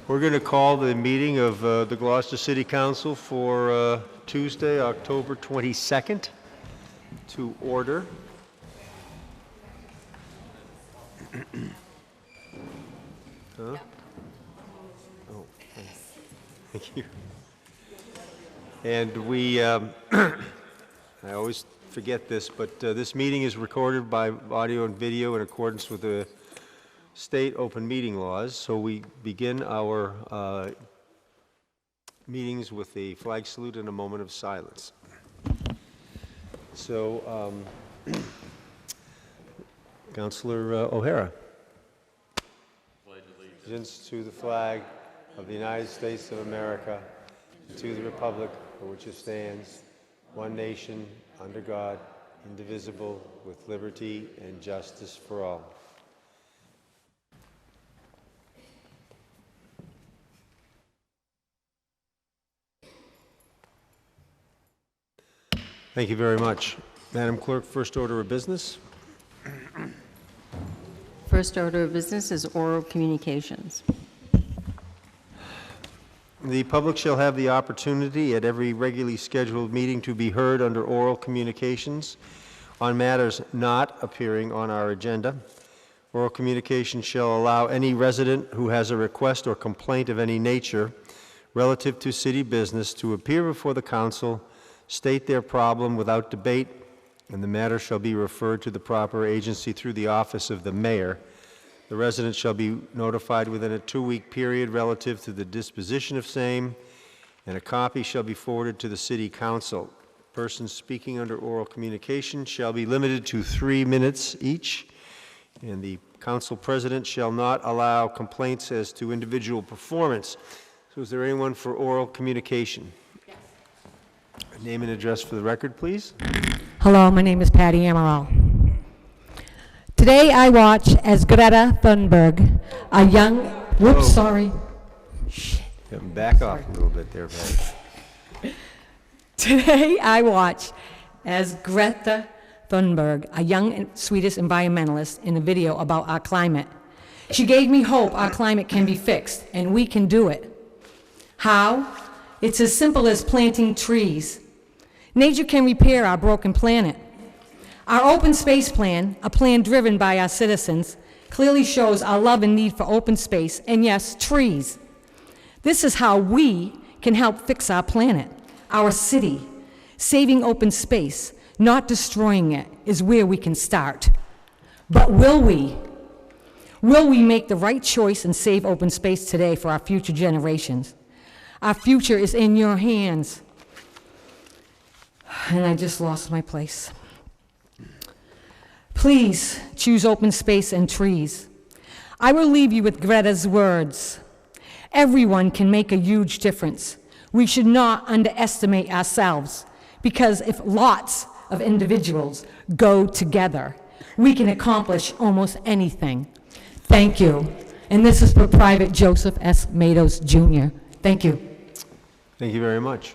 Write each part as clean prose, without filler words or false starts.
We're going to call the meeting of the Gloucester City Council for Tuesday, October 22nd to order. Huh? Oh, thank you. And we, I always forget this, but this meeting is recorded by audio and video in accordance with the state open meeting laws. So we begin our meetings with a flag salute and a moment of silence. So, Councilor O'Hara. Pledge allegiance to the flag of the United States of America, and to the republic for which it stands, one nation, under God, indivisible, with liberty and justice for all. Thank you very much. Madam Clerk, first order of business. First order of business is oral communications. The public shall have the opportunity at every regularly scheduled meeting to be heard under oral communications on matters not appearing on our agenda. Oral communication shall allow any resident who has a request or complaint of any nature relative to city business to appear before the council, state their problem without debate, and the matter shall be referred to the proper agency through the office of the mayor. The resident shall be notified within a 2-week period relative to the disposition of same, and a copy shall be forwarded to the city council. Persons speaking under oral communication shall be limited to 3 minutes each, and the council president shall not allow complaints as to individual performance. So is there anyone for oral communication? Yes. Name and address for the record, please. Hello, my name is Patty Amaral. Today I watch as Greta Thunberg, a young, whoops, sorry. Shit. Back off a little bit there, Patty. Today I watch as Greta Thunberg, a young Swedish environmentalist, in a video about our climate. She gave me hope our climate can be fixed, and we can do it. How? It's as simple as planting trees. Nature can repair our broken planet. Our open space plan, a plan driven by our citizens, clearly shows our love and need for open space and, yes, trees. This is how we can help fix our planet, our city. Saving open space, not destroying it, is where we can start. But will we? Will we make the right choice and save open space today for our future generations? Our future is in your hands. And I just lost my place. Please choose open space and trees. I will leave you with Greta's words. Everyone can make a huge difference. We should not underestimate ourselves, because if lots of individuals go together, we can accomplish almost anything. Thank you. And this is for Private Joseph S. Matos, Jr. Thank you. Thank you very much.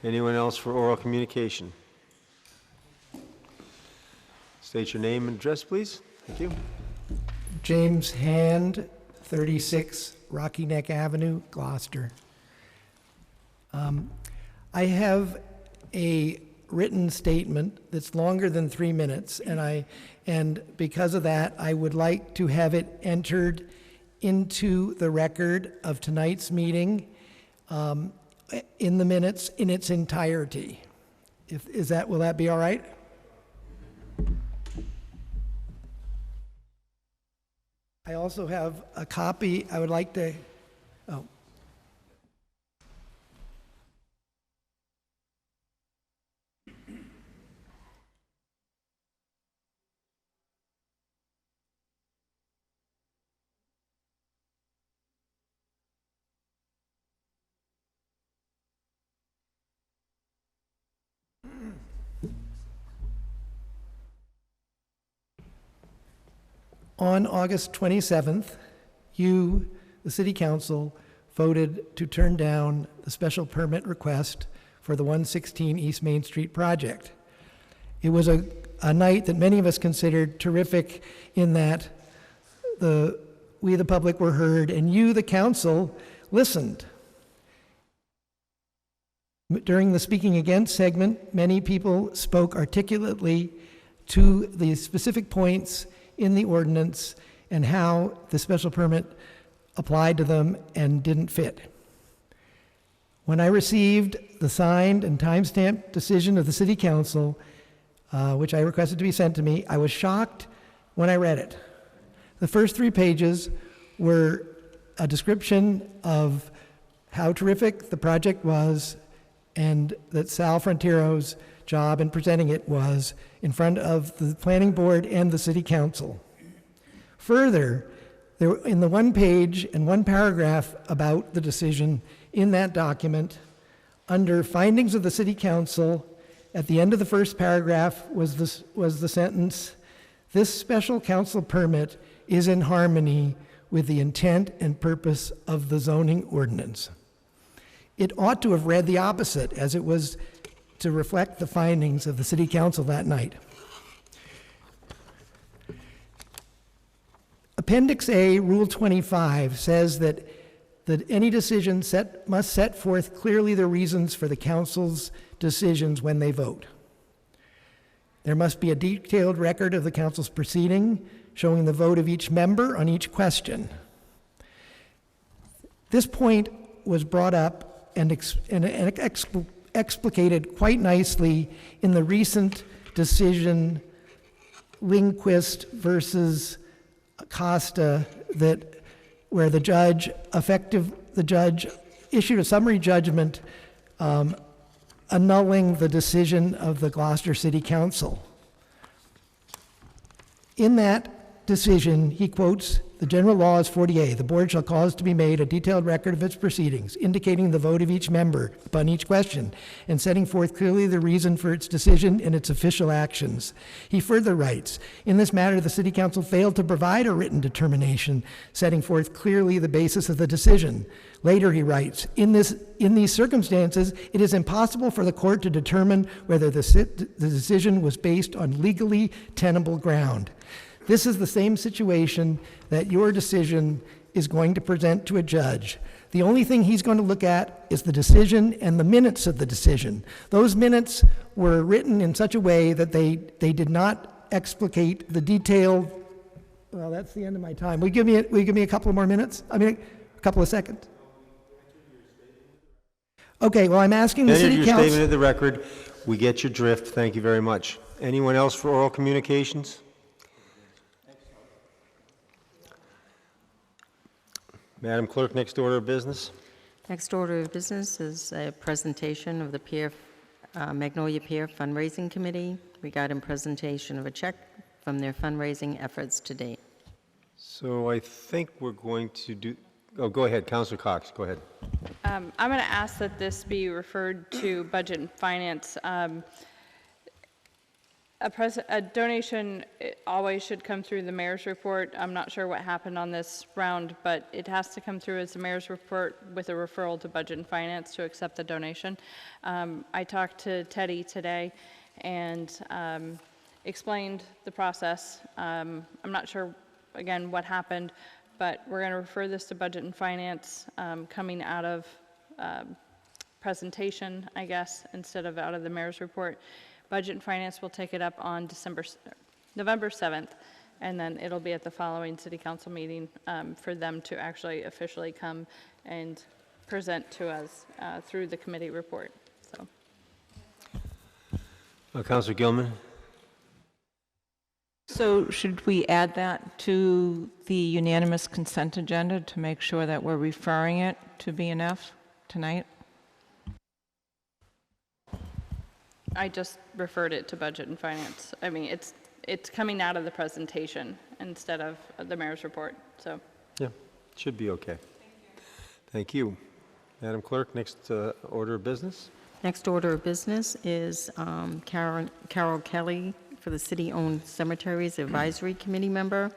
Anyone else for oral communication? State your name and address, please. Thank you. James Hand, 36 Rocky Neck Avenue, Gloucester. I have a written statement that's longer than 3 minutes, and because of that, I would like to have it entered into the record of tonight's meeting in the minutes in its entirety. Will that be all right? I also have a copy. I would like to, oh. On August 27th, you, the City Council, voted to turn down the special permit request for the 116 East Main Street project. It was a night that many of us considered terrific in that the we, the public, were heard, and you, the council, listened. During the speaking against segment, many people spoke articulately to the specific points in the ordinance and how the special permit applied to them and didn't fit. When I received the signed and time-stamped decision of the City Council, which I requested to be sent to me, I was shocked when I read it. The first 3 pages were a description of how terrific the project was and that Sal Frontiero's job in presenting it was in front of the Planning Board and the City Council. Further, there, in the 1 page and 1 paragraph about the decision in that document, under findings of the City Council, at the end of the first paragraph was the sentence, "This special council permit is in harmony with the intent and purpose of the zoning ordinance." It ought to have read the opposite, as it was to reflect the findings of the City Council that night. Appendix A, Rule 25, says that any decision must set forth clearly the reasons for the council's decisions when they vote. There must be a detailed record of the council's proceeding, showing the vote of each member on each question. This point was brought up and explicated quite nicely in the recent decision, Lindquist versus Costa, where the judge issued a summary judgment annulling the decision of the Gloucester City Council. In that decision, he quotes, "The general law is 40A. The board shall cause to be made a detailed record of its proceedings, indicating the vote of each member upon each question, and setting forth clearly the reason for its decision and its official actions." He further writes, "In this matter, the City Council failed to provide a written determination, setting forth clearly the basis of the decision." Later he writes, in these circumstances, it is impossible for the court to determine whether the decision was based on legally tenable ground. This is the same situation that your decision is going to present to a judge. The only thing he's going to look at is the decision and the minutes of the decision. Those minutes were written in such a way that they did not explicate the detailed. Well, that's the end of my time. Will you give me a couple more minutes? I mean, a couple of seconds. Okay, well, I'm asking the City Council. Your statement of the record. We get your drift. Thank you very much. Anyone else for oral communications? Madam Clerk, next order of business. Next order of business is a presentation of the Magnolia Pier Fundraising Committee regarding presentation of a check from their fundraising efforts to date. So I think we're going to do, go ahead, Councilor Cox, go ahead. I'm going to ask that this be referred to Budget and Finance. A donation always should come through the mayor's report. I'm not sure what happened on this round, but it has to come through as the mayor's report with a referral to Budget and Finance to accept the donation. I talked to Teddy today and explained the process. I'm not sure, again, what happened, but we're going to refer this to Budget and Finance coming out of presentation, I guess, instead of out of the mayor's report. Budget and Finance will take it up on November 7th, and then it'll be at the following City Council meeting for them to actually officially come and present to us through the committee report. So, Councilor Gilman. So should we add that to the unanimous consent agenda to make sure that we're referring it to BNF tonight? I just referred it to Budget and Finance. I mean, it's coming out of the presentation instead of the mayor's report, so. Yeah, should be okay. Thank you. Madam Clerk, next order of business. Next order of business is Carol Kelly for the City-Owned Cemeteries Advisory Committee member,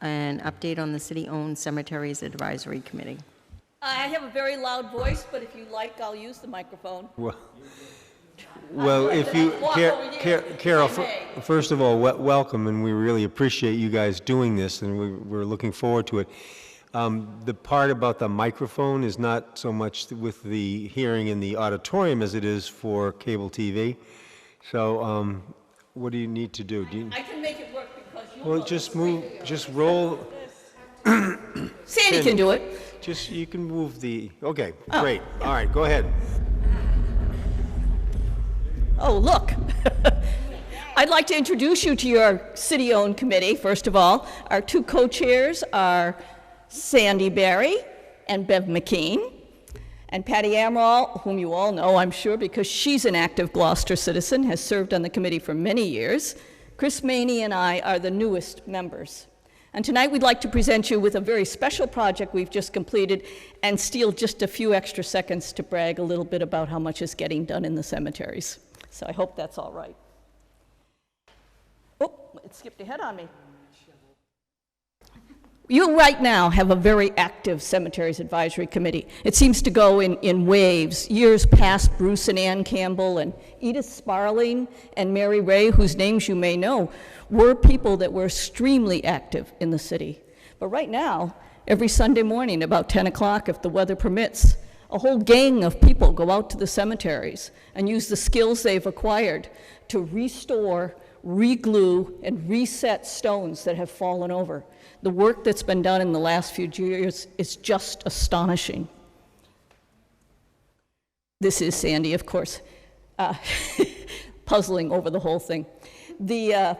an update on the City-Owned Cemeteries Advisory Committee. I have a very loud voice, but if you like, I'll use the microphone. Well, Well, if you, Carol, first of all, welcome, and we really appreciate you guys doing this, and we're looking forward to it. The part about the microphone is not so much with the hearing in the auditorium as it is for cable TV. So, what do you need to do? I can make it work because you. Well, just move, just roll. Sandy can do it. Just, you can move the, okay, great. All right, go ahead. Oh, look. I'd like to introduce you to your city-owned committee, first of all. Our two co-chairs are Sandy Berry and Bev McKean. And Patty Amaral, whom you all know, I'm sure, because she's an active Gloucester citizen, has served on the committee for many years. Chris Maney and I are the newest members. And tonight we'd like to present you with a very special project we've just completed and steal just a few extra seconds to brag a little bit about how much is getting done in the cemeteries. So I hope that's all right. Oh, it skipped ahead on me. You right now have a very active Cemeteries Advisory Committee. It seems to go in waves. Years past, Bruce and Ann Campbell and Edith Sparling and Mary Ray, whose names you may know, were people that were extremely active in the city. But right now, every Sunday morning about 10 o'clock, if the weather permits, a whole gang of people go out to the cemeteries and use the skills they've acquired to restore, re-glue, and reset stones that have fallen over. The work that's been done in the last few years is just astonishing. This is Sandy, of course, puzzling over the whole thing. The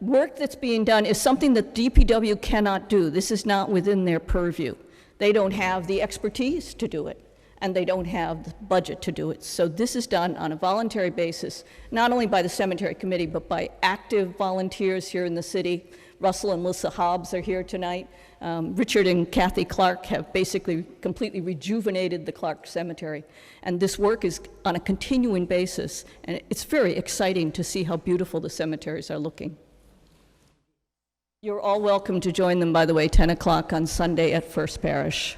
work that's being done is something that DPW cannot do. This is not within their purview. They don't have the expertise to do it, and they don't have the budget to do it. So this is done on a voluntary basis, not only by the cemetery committee, but by active volunteers here in the city. Russell and Melissa Hobbs are here tonight. Richard and Kathy Clark have basically completely rejuvenated the Clark Cemetery. And this work is on a continuing basis, and it's very exciting to see how beautiful the cemeteries are looking. You're all welcome to join them, by the way, 10 o'clock on Sunday at First Parish.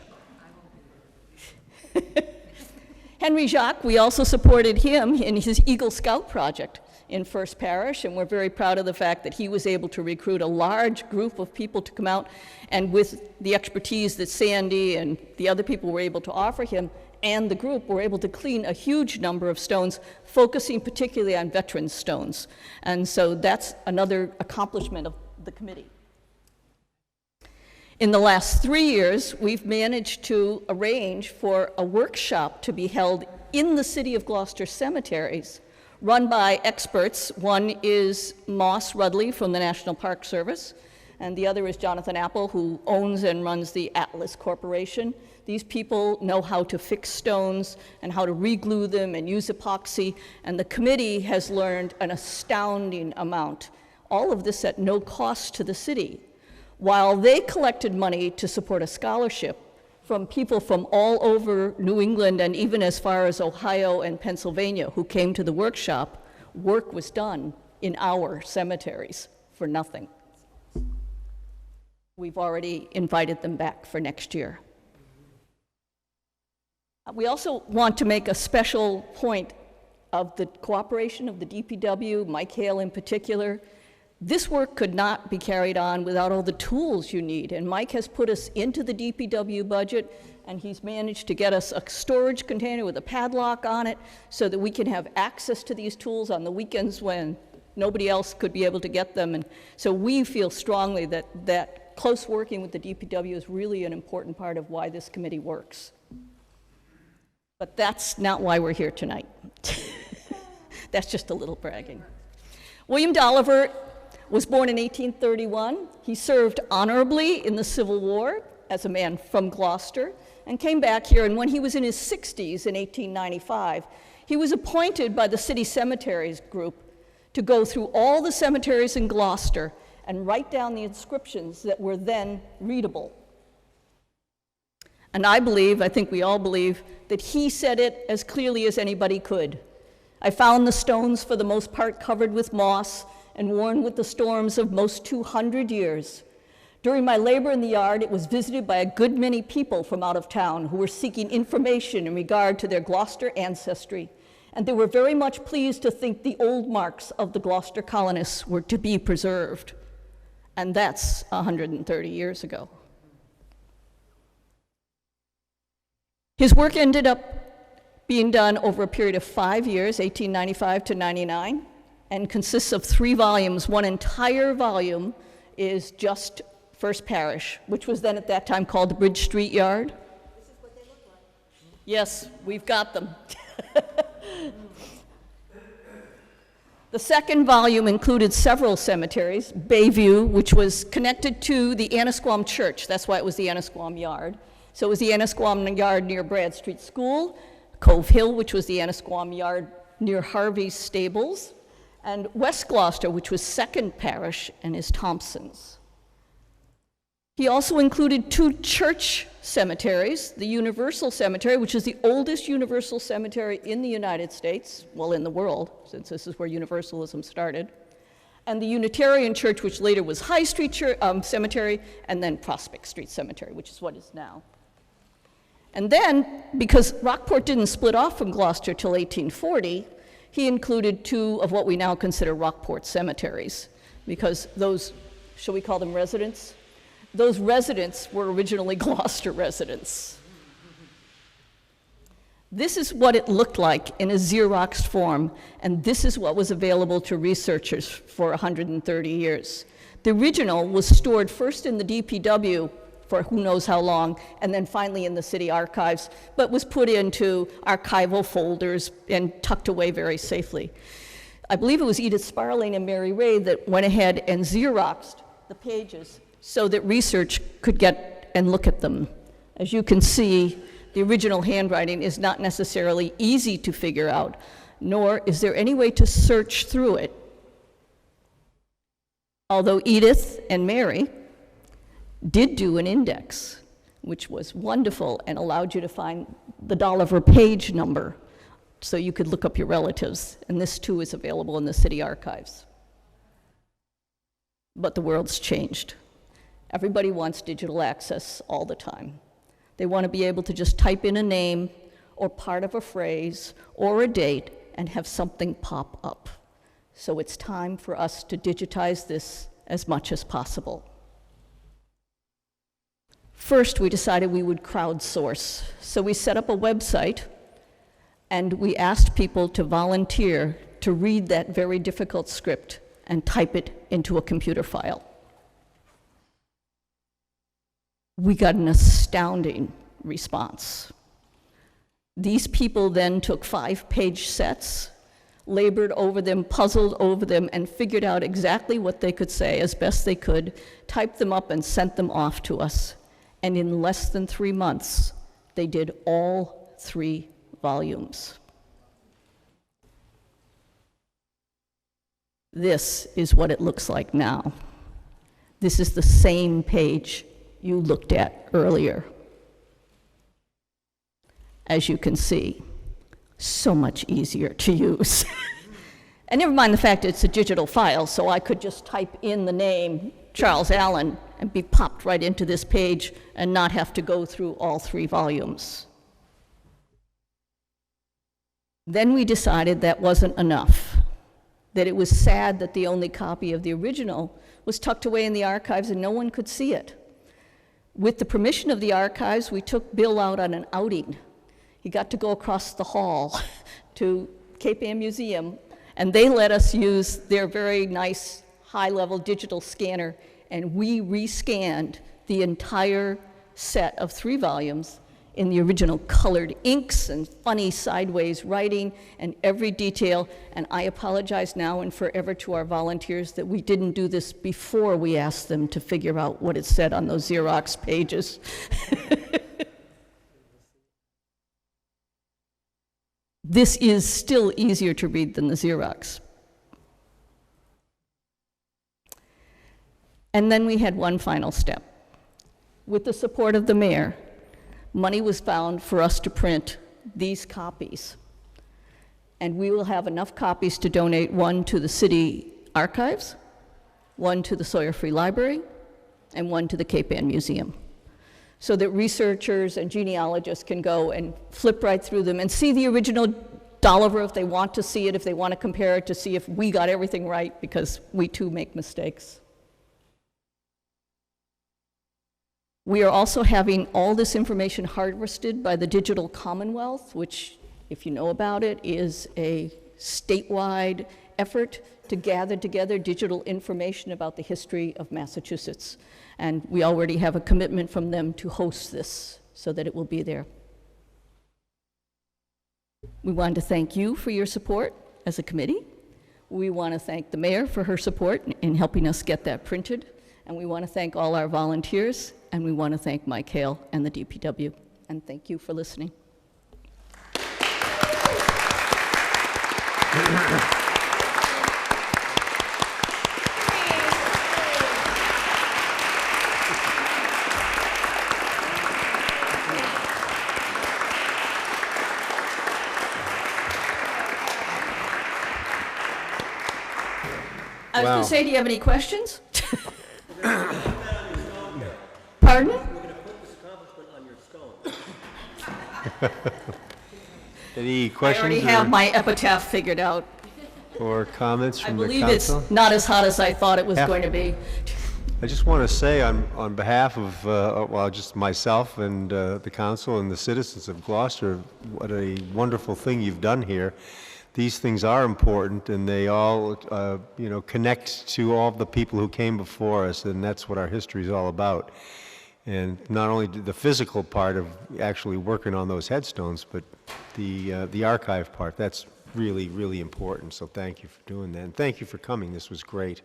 Henry Jacques, we also supported him in his Eagle Scout project in First Parish, and we're very proud of the fact that he was able to recruit a large group of people to come out, and with the expertise that Sandy and the other people were able to offer him, and the group were able to clean a huge number of stones, focusing particularly on veterans' stones. And so that's another accomplishment of the committee. In the last 3 years, we've managed to arrange for a workshop to be held in the City of Gloucester cemeteries, run by experts. One is Moss Rudley from the National Park Service, and the other is Jonathan Apple, who owns and runs the Atlas Corporation. These people know how to fix stones and how to re-glue them and use epoxy, and the committee has learned an astounding amount. All of this at no cost to the city, while they collected money to support a scholarship from people from all over New England and even as far as Ohio and Pennsylvania who came to the workshop. Work was done in our cemeteries for nothing. We've already invited them back for next year. We also want to make a special point of the cooperation of the DPW, Mike Hale in particular. This work could not be carried on without all the tools you need, and Mike has put us into the DPW budget, and he's managed to get us a storage container with a padlock on it so that we can have access to these tools on the weekends when nobody else could be able to get them. And so we feel strongly that close working with the DPW is really an important part of why this committee works. But that's not why we're here tonight. That's just a little bragging. William Dolliver was born in 1831. He served honorably in the Civil War as a man from Gloucester and came back here, and when he was in his 60s in 1895, he was appointed by the City Cemeteries Group to go through all the cemeteries in Gloucester and write down the inscriptions that were then readable. And I think we all believe, that he said it as clearly as anybody could. I found the stones for the most part covered with moss and worn with the storms of most 200 years. During my labor in the yard, it was visited by a good many people from out of town who were seeking information in regard to their Gloucester ancestry, And they were very much pleased to think the old marks of the Gloucester colonists were to be preserved. And that's 130 years ago. His work ended up being done over a period of 5 years, 1895 to 99, and consists of 3 volumes. One entire volume is just First Parish, which was then at that time called the Bridge Street Yard. This is what they look like. Yes, we've got them. The second volume included several cemeteries. Bayview, which was connected to the Annisquam Church. That's why it was the Annisquam Yard. So it was the Annisquam Yard near Bradstreet School. Cove Hill, which was the Annisquam Yard near Harvey's Stables. And West Gloucester, which was Second Parish and is Thompson's. He also included 2 church cemeteries, the Universal Cemetery, which is the oldest universal cemetery in the United States, well, in the world, since this is where Universalism started, and the Unitarian Church, which later was High Street Cemetery, and then Prospect Street Cemetery, which is what is now. And then, because Rockport didn't split off from Gloucester till 1840, he included 2 of what we now consider Rockport cemeteries, because those, shall we call them residents? Those residents were originally Gloucester residents. This is what it looked like in a Xeroxed form, and this is what was available to researchers for 130 years. The original was stored first in the DPW for who knows how long, and then finally in the city archives, but was put into archival folders and tucked away very safely. I believe it was Edith Sparling and Mary Ray that went ahead and Xeroxed the pages so that research could get and look at them. As you can see, the original handwriting is not necessarily easy to figure out, nor is there any way to search through it. Although Edith and Mary did do an index, which was wonderful and allowed you to find the Dolliver page number so you could look up your relatives, and this too is available in the city archives. But the world's changed. Everybody wants digital access all the time. They want to be able to just type in a name or part of a phrase or a date and have something pop up. So it's time for us to digitize this as much as possible. First, we decided we would crowdsource. So we set up a website and we asked people to volunteer to read that very difficult script and type it into a computer file. We got an astounding response. These people then took 5-page sets, labored over them, puzzled over them, and figured out exactly what they could say as best they could, typed them up and sent them off to us. And in less than 3 months, they did all 3 volumes. This is what it looks like now. This is the same page you looked at earlier. As you can see, so much easier to use. And never mind the fact it's a digital file, so I could just type in the name Charles Allen and be popped right into this page and not have to go through all 3 volumes. Then we decided that wasn't enough, that it was sad that the only copy of the original was tucked away in the archives and no one could see it. With the permission of the archives, we took Bill out on an outing. He got to go across the hall to Cape Ann Museum, and they let us use their very nice high-level digital scanner, and we rescanned the entire set of 3 volumes in the original colored inks and funny sideways writing and every detail. And I apologize now and forever to our volunteers that we didn't do this before we asked them to figure out what it said on those Xerox pages. This is still easier to read than the Xerox. And then we had one final step. With the support of the mayor, money was found for us to print these copies. And we will have enough copies to donate 1 to the city archives, 1 to the Sawyer Free Library, and 1 to the Cape Ann Museum, so that researchers and genealogists can go and flip right through them and see the original Dolliver if they want to see it, if they want to compare it to see if we got everything right, because we too make mistakes. We are also having all this information harvested by the Digital Commonwealth, which, if you know about it, is a statewide effort to gather together digital information about the history of Massachusetts. And we already have a commitment from them to host this so that it will be there. We want to thank you for your support as a committee. We want to thank the mayor for her support in helping us get that printed. And we want to thank all our volunteers, and we want to thank Mike Hale and the DPW. And thank you for listening. I was going Wow. to say, do you have any questions? Pardon? Any I questions already have my epitaph figured out. or comments I from the believe it's council? not as hot as I thought it was Yeah. going to be. I just want to say on behalf of, well, just myself and the council and the citizens of Gloucester, what a wonderful thing you've done here. These things are important, and they all, connect to all the people who came before us, and that's what our history is all about. And not only the physical part of actually working on those headstones, but the archive part. That's really, really important. So thank you for doing that, and thank you for coming. This was great.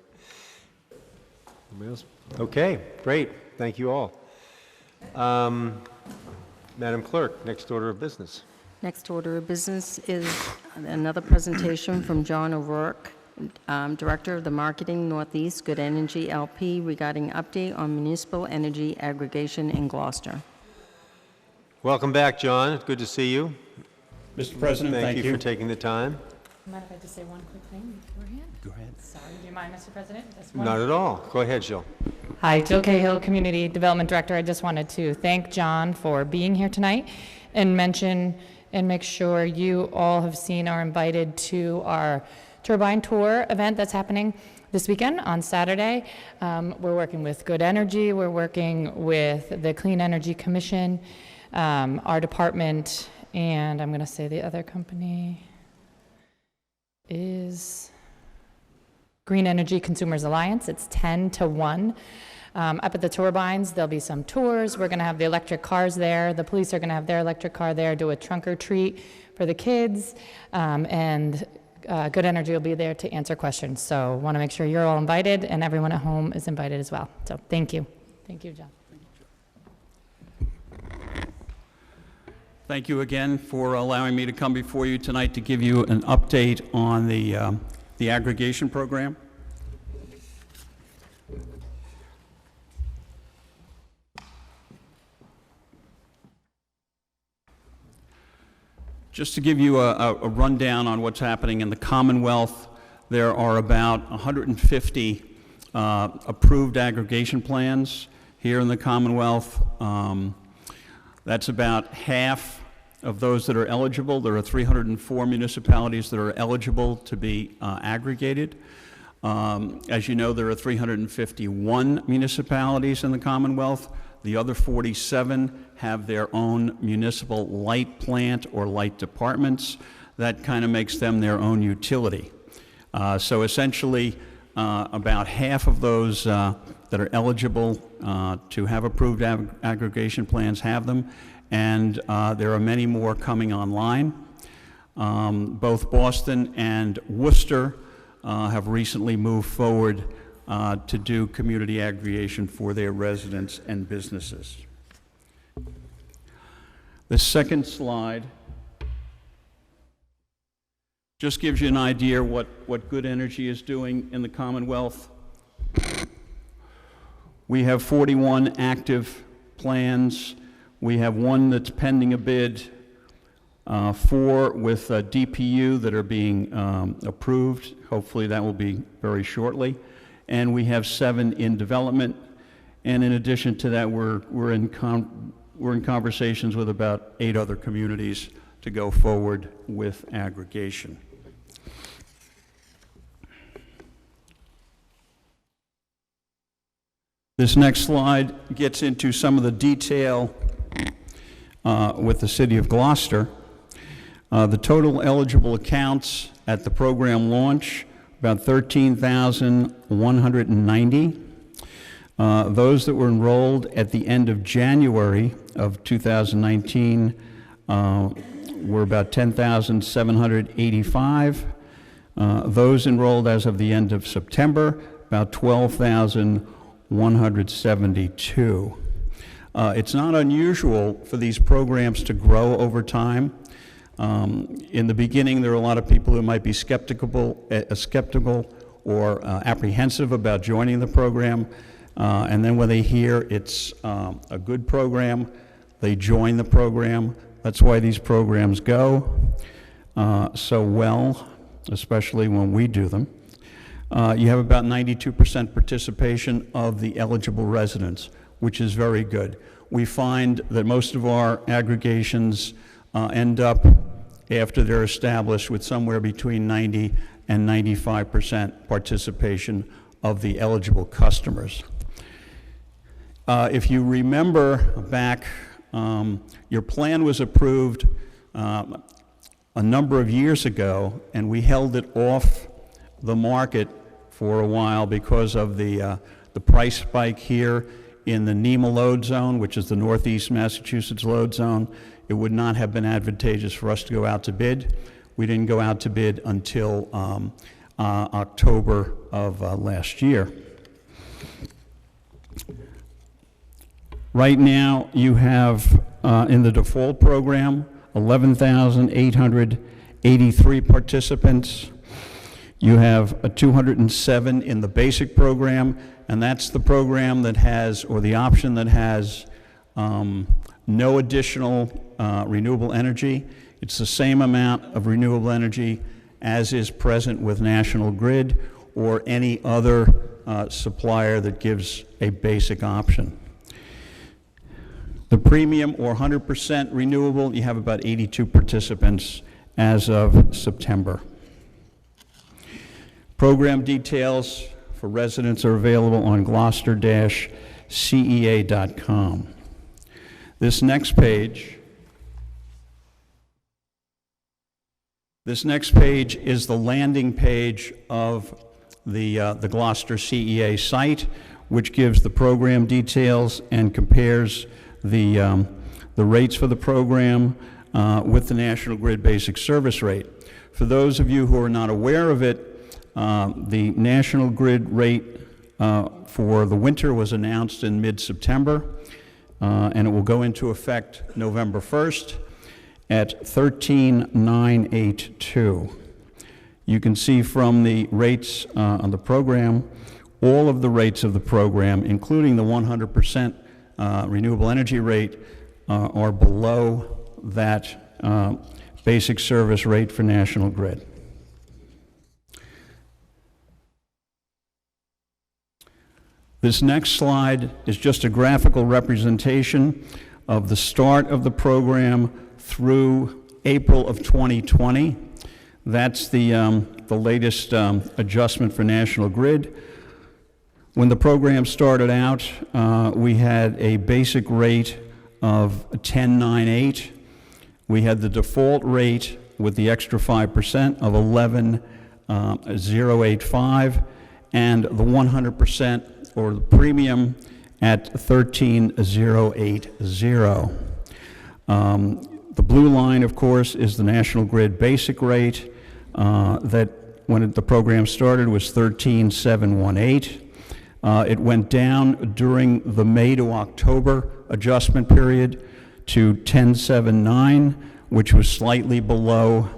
Anybody else? Okay, great. Thank you all. Madam Clerk, next order of business. Next order of business is another presentation from John O'Rourke, Director of the Marketing Northeast Good Energy LP, regarding update on municipal energy aggregation in Gloucester. Welcome back, John. It's good to see you. Mr. President, Thank you for taking the time. Mind if I just say one quick thing beforehand? Go ahead. Sorry, do you mind, Mr. President? Just one- Not at all. Go ahead, Jill. Hi, Jill Cahill, Community Development Director. I just wanted to thank John for being here tonight and mention and make sure you all have seen or invited to our turbine tour event that's happening this weekend on Saturday. We're working with Good Energy. We're working with the Clean Energy Commission, our department, and I'm going to say the other company is Green Energy Consumers Alliance. It's 10 to 1. Up at the turbines, there'll be some tours. We're going to have the electric cars there. The police are going to have their electric car there, do a trunk or treat for the kids, and Good Energy will be there to answer questions. So want to make sure you're all invited, and everyone at home is invited as well. So thank you. Thank you, John. Thank you again for allowing me to come before you tonight to give you an update on the aggregation program. Just to give you a rundown on what's happening in the Commonwealth, there are about 150 approved aggregation plans here in the Commonwealth. That's about half of those that are eligible. There are 304 municipalities that are eligible to be aggregated. As you know, there are 351 municipalities in the Commonwealth. The other 47 have their own municipal light plant or light departments. That kind of makes them their own utility. So essentially, about half of those that are eligible to have approved aggregation plans have them, and there are many more coming online. Both Boston and Worcester have recently moved forward to do community aggregation for their residents and businesses. The second slide just gives you an idea what Good Energy is doing in the Commonwealth. We have 41 active plans. We have one that's pending a bid, 4 with DPU that are being approved. Hopefully that will be very shortly. And we have 7 in development. And in addition to that, we're in conversations with about 8 other communities to go forward with aggregation. This next slide gets into some of the detail with the City of Gloucester. The total eligible accounts at the program launch, about 13,190. Those that were enrolled at the end of January of 2019 were about 10,785. Those enrolled as of the end of September, about 12,172. It's not unusual for these programs to grow over time. In the beginning, there are a lot of people who might be skeptical or apprehensive about joining the program, and then when they hear it's a good program, they join the program. That's why these programs go so well, especially when we do them. You have about 92% participation of the eligible residents, which is very good. We find that most of our aggregations end up, after they're established, with somewhere between 90 and 95% participation of the eligible customers. If you remember back, your plan was approved a number of years ago, and we held it off the market for a while because of the price spike here in the NEMA load zone, which is the Northeast Massachusetts load zone. It would not have been advantageous for us to go out to bid. We didn't go out to bid until October of last year. Right now, you have in the default program 11,883 participants. You have 207 in the basic program, and that's the program that has, or the option that has, no additional renewable energy. It's the same amount of renewable energy as is present with National Grid or any other supplier that gives a basic option. The premium or 100% renewable, you have about 82 participants as of September. Program details for residents are available on gloucester-cea.com. This next page is the landing page of the Gloucester CEA site, which gives the program details and compares the rates for the program with the National Grid basic service rate. For those of you who are not aware of it, the National Grid rate for the winter was announced in mid-September, and it will go into effect November 1st at 13,982. You can see from the rates on the program, all of the rates of the program, including the 100% renewable energy rate, are below that basic service rate for National Grid. This next slide is just a graphical representation of the start of the program through April of 2020. That's the latest adjustment for National Grid. When the program started out, we had a basic rate of 10.98. We had the default rate with the extra 5% of 11.085, and the 100% or the premium at 13.080. The blue line, of course, is the National Grid basic rate that when the program started was 13.718. It went down during the May to October adjustment period to 10.79, which was slightly below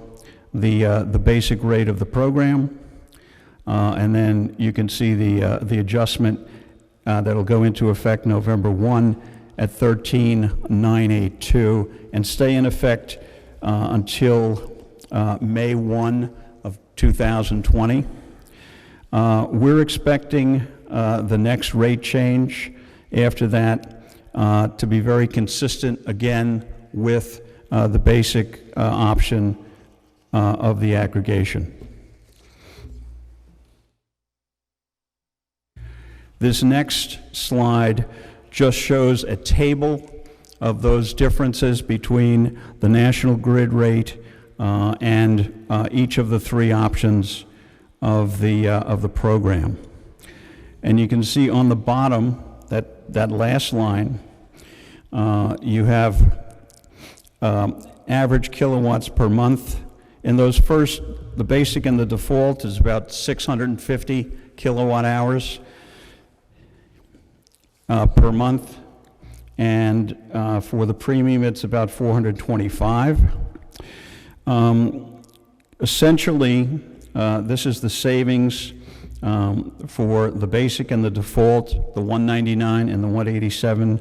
the basic rate of the program. And then you can see the adjustment that'll go into effect November 1 at 13.982 and stay in effect until May 1 of 2020. We're expecting the next rate change after that to be very consistent again with the basic option of the aggregation. This next slide just shows a table of those differences between the national grid rate and each of the three options of the program. And you can see on the bottom, that last line, you have average kilowatts per month. In those first, the basic and the default is about 650 kilowatt hours per month. And for the premium, it's about 425. Essentially, this is the savings for the basic and the default, the 199 and the 187,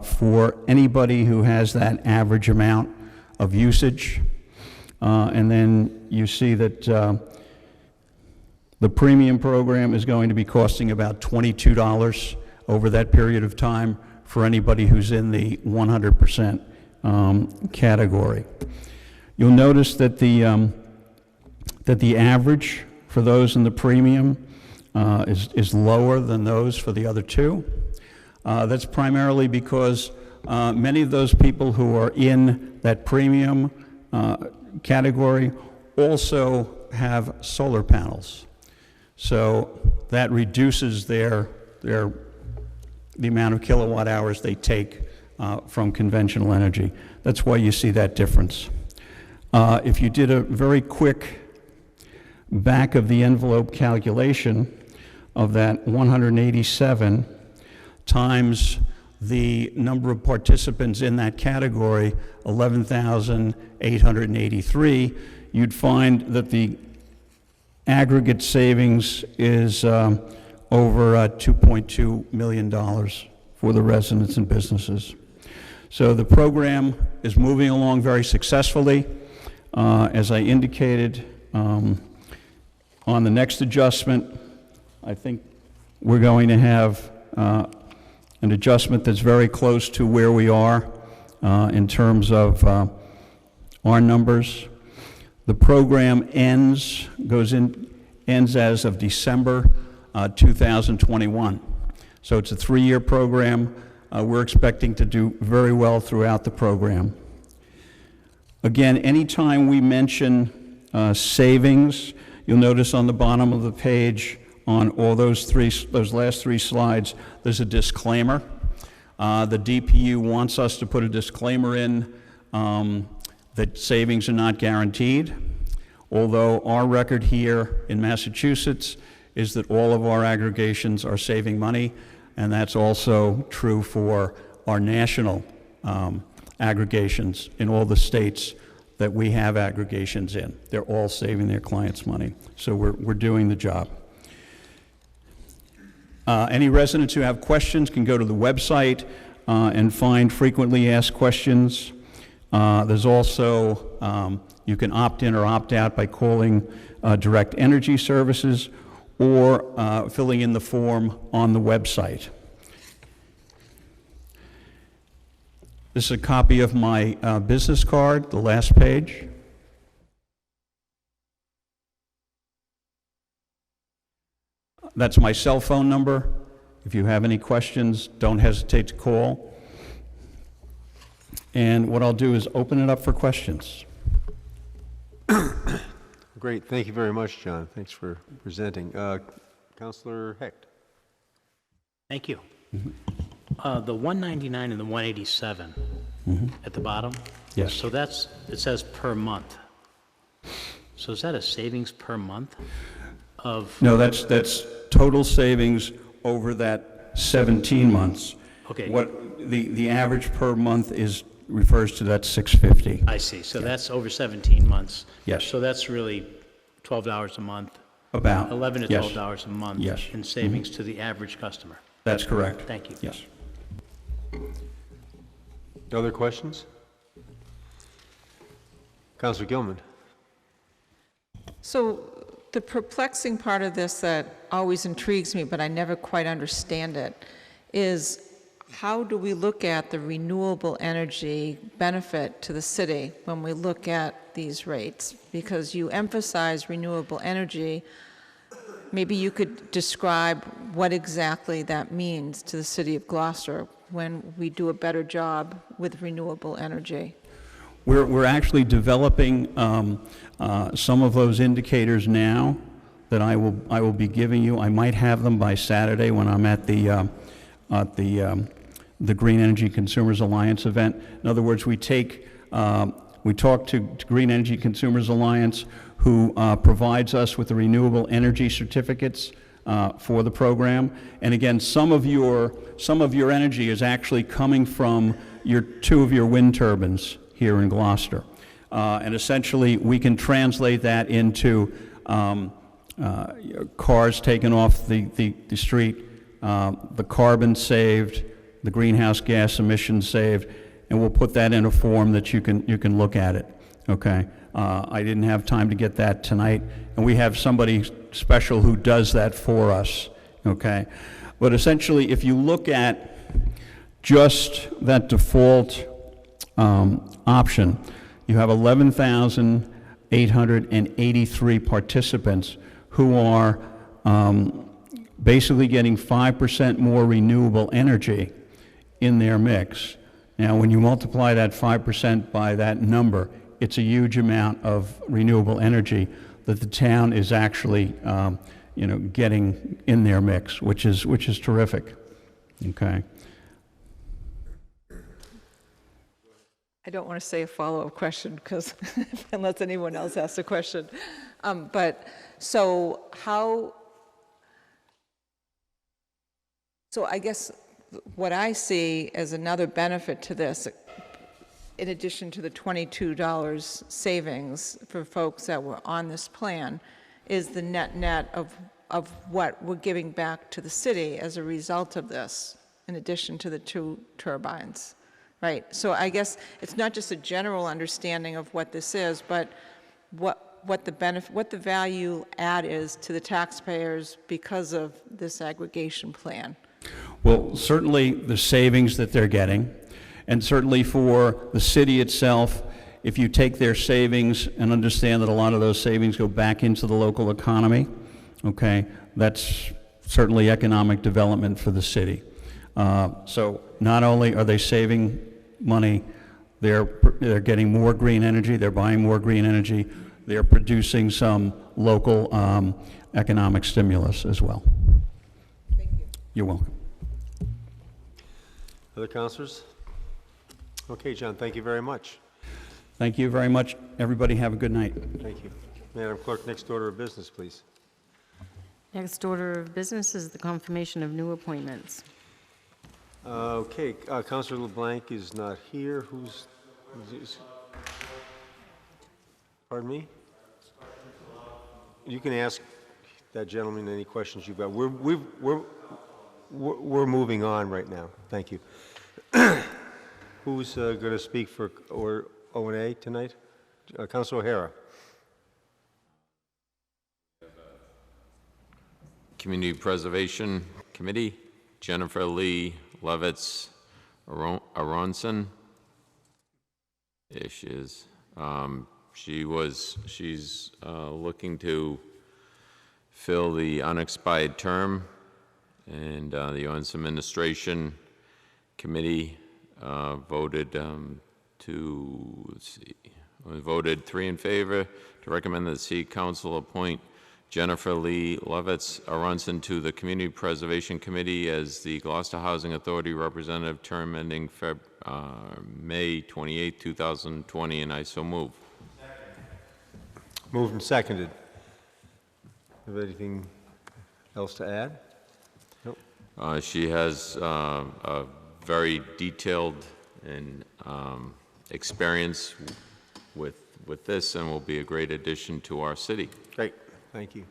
for anybody who has that average amount of usage. And then you see that the premium program is going to be costing about $22 over that period of time for anybody who's in the 100% category. You'll notice that the average for those in the premium is lower than those for the other two. That's primarily because many of those people who are in that premium category also have solar panels. So that reduces the amount of kilowatt hours they take from conventional energy. That's why you see that difference. If you did a very quick back of the envelope calculation of that 187 times the number of participants in that category, 11,883, you'd find that the aggregate savings is over $2.2 million for the residents and businesses. So the program is moving along very successfully. As I indicated, on the next adjustment, I think we're going to have an adjustment that's very close to where we are in terms of our numbers. The program ends as of December 2021. So it's a 3-year program. We're expecting to do very well throughout the program. Again, anytime we mention savings, you'll notice on the bottom of the page on all those last three slides, there's a disclaimer. The DPU wants us to put a disclaimer in that savings are not guaranteed, although our record here in Massachusetts is that all of our aggregations are saving money, and that's also true for our national aggregations in all the states that we have aggregations in. They're all saving their clients money, so we're doing the job. Any residents who have questions can go to the website and find frequently asked questions. There's also, you can opt in or opt out by calling Direct Energy Services or filling in the form on the website. This is a copy of my business card, the last page. That's my cell phone number. If you have any questions, don't hesitate to call. And what I'll do is open it up for questions. Great, thank you very much, John. Thanks for presenting. Councilor Hecht. Thank you. The 199 and the 187 at the bottom? Yes. So it says per month. So is that a savings per month of? No, that's total savings over that 17 months. Okay. What the average per month refers to that 650. I see. So that's over 17 months. Yes. So that's really $12 a month. About. $11 to yes. $12 a month. Yes. In savings to the average customer. That's correct. Thank you. Yes. Other questions? Councilor Gilman. So the perplexing part of this that always intrigues me, but I never quite understand it, is how do we look at the renewable energy benefit to the city when we look at these rates? Because you emphasize renewable energy. Maybe you could describe what exactly that means to the city of Gloucester when we do a better job with renewable energy. We're actually developing some of those indicators now that I will be giving you. I might have them by Saturday when I'm at the Green Energy Consumers Alliance event. In other words, we talk to Green Energy Consumers Alliance, who provides us with the renewable energy certificates for the program. And again, some of your energy is actually coming from two of your wind turbines here in Gloucester. And essentially, we can translate that into cars taken off the street, the carbon saved, the greenhouse gas emissions saved, and we'll put that in a form that you can look at it. Okay. I didn't have time to get that tonight, and we have somebody special who does that for us. Okay. But essentially, if you look at just that default option, you have 11,883 participants who are basically getting 5% more renewable energy in their mix. Now, when you multiply that 5% by that number, it's a huge amount of renewable energy that the town is actually, getting in their mix, which is terrific. Okay. I don't want to say a follow-up question because unless anyone else asks a question. So I guess what I see as another benefit to this, in addition to the $22 savings for folks that were on this plan, is the net of what we're giving back to the city as a result of this, in addition to the 2 turbines. Right, so I guess it's not just a general understanding of what this is, but what the benefit, what the value add is to the taxpayers because of this aggregation plan. Well, certainly the savings that they're getting, and certainly for the city itself, if you take their savings and understand that a lot of those savings go back into the local economy, okay, that's certainly economic development for the city. So not only are they saving money, they're getting more green energy, they're buying more green energy, they're producing some local economic stimulus as well. Thank you. You're welcome. Other councilors? Okay, John, thank you very much. Thank you very much. Everybody have a good night. Thank you. Madam Clerk, next order of business, please. Next order of business is the confirmation of new appointments. Okay, Councilor LeBlanc is not here. Who's pardon me? You can ask that gentleman any questions you've got. We're moving on right now. Thank you. Who's going to speak for O&A tonight? Councilor O'Hara. Community Preservation Committee, Jennifer Lee Levitz Aronson. There she is. She's looking to fill the unexpired term, and the Ordinance Administration Committee voted voted 3 in favor to recommend that the City Council appoint Jennifer Lee Levitz Aronson to the Community Preservation Committee as the Gloucester Housing Authority representative, term ending May 28, 2020, and I so move. Moved and seconded. Have anything else to add? Nope. She has a very detailed and experience with this, and will be a great addition to our city. Great. Thank you.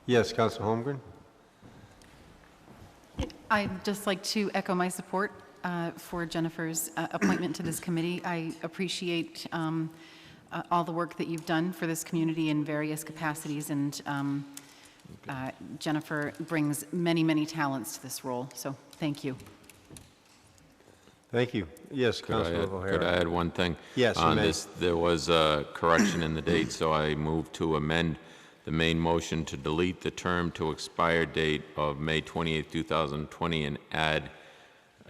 Yes, Councilor Holmgren. I'd just like to echo my support for Jennifer's appointment to this committee. I appreciate all the work that you've done for this community in various capacities, and Jennifer brings many, many talents to this role, so thank you. Thank you. Yes, Councilor Could I O'Hara. add one thing? Yes, you On may. this, there was a correction in the date, so I moved to amend the main motion to delete the term to expire date of May 28, 2020, and add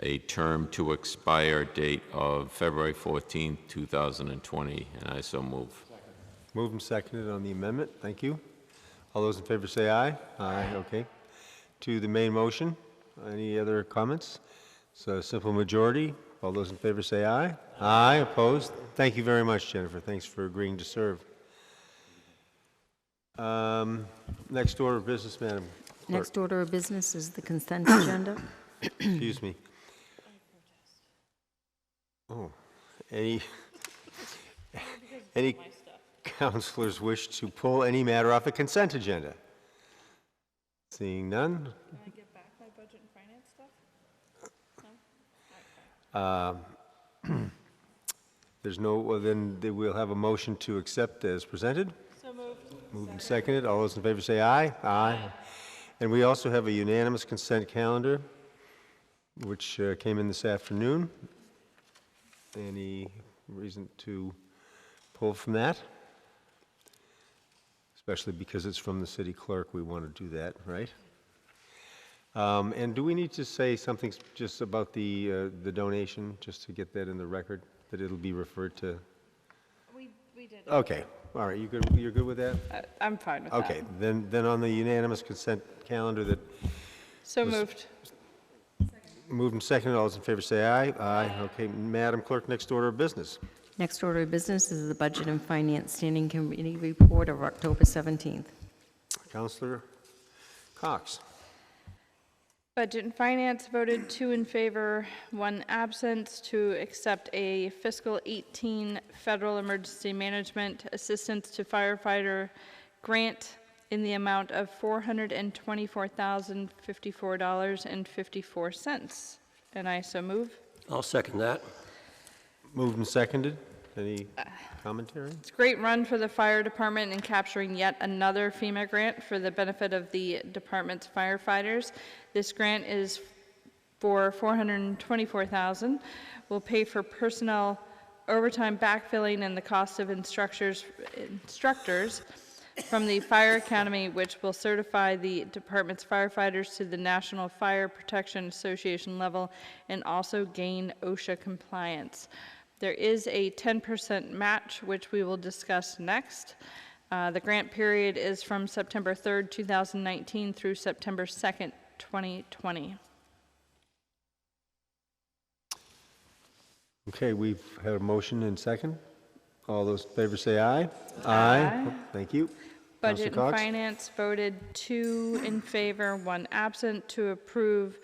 a term to expire date of February 14, 2020, and I so move. Moved and seconded on the amendment. Thank you. All those in favor say aye. Aye, okay. To the main motion, any other comments? It's a simple majority. All those in favor say aye. Aye, opposed? Thank you very much, Jennifer. Thanks for agreeing to serve. Next order of business, Madam Clerk. Next order of business is the consent agenda. Excuse me. Oh, any counselors wish to pull any matter off the consent agenda? Seeing none? Can I get back my budget and finance stuff? No? There's no, well, then we'll have a motion to accept as presented. So moved. Moved and seconded. All those in favor say aye. Aye. And we also have a unanimous consent calendar, which came in this afternoon. Any reason to pull from that? Especially because it's from the city clerk, we want to do that, right? And do we need to say something just about the donation, just to get that in the record, that it'll be referred to? We did. Okay, all right, you're good with that? I'm fine with that. Okay, then on the unanimous consent calendar that So moved. moved and seconded, all those in favor say aye. Aye, okay. Madam Clerk, next order of business. Next order of business is the Budget and Finance Standing Committee report of October 17th. Councilor Cox. Budget and Finance voted 2 in favor, 1 absent, to accept a fiscal 18 federal emergency management assistance to firefighter grant in the amount of $424,054.54. And I so move. I'll second that. Moved and seconded. Any commentary? It's a great run for the fire department in capturing yet another FEMA grant for the benefit of the department's firefighters. This grant is for $424,000. Will pay for personnel overtime backfilling and the cost of instructors from the Fire Academy, which will certify the department's firefighters to the National Fire Protection Association level and also gain OSHA compliance. There is a 10% match, which we will discuss next. The grant period is from September 3rd, 2019 through September 2nd, 2020. Okay, we've had a motion and second. All those in favor say aye. Aye. Thank you. Budget Councilor and Cox? Finance voted 2 in favor, 1 absent, to approve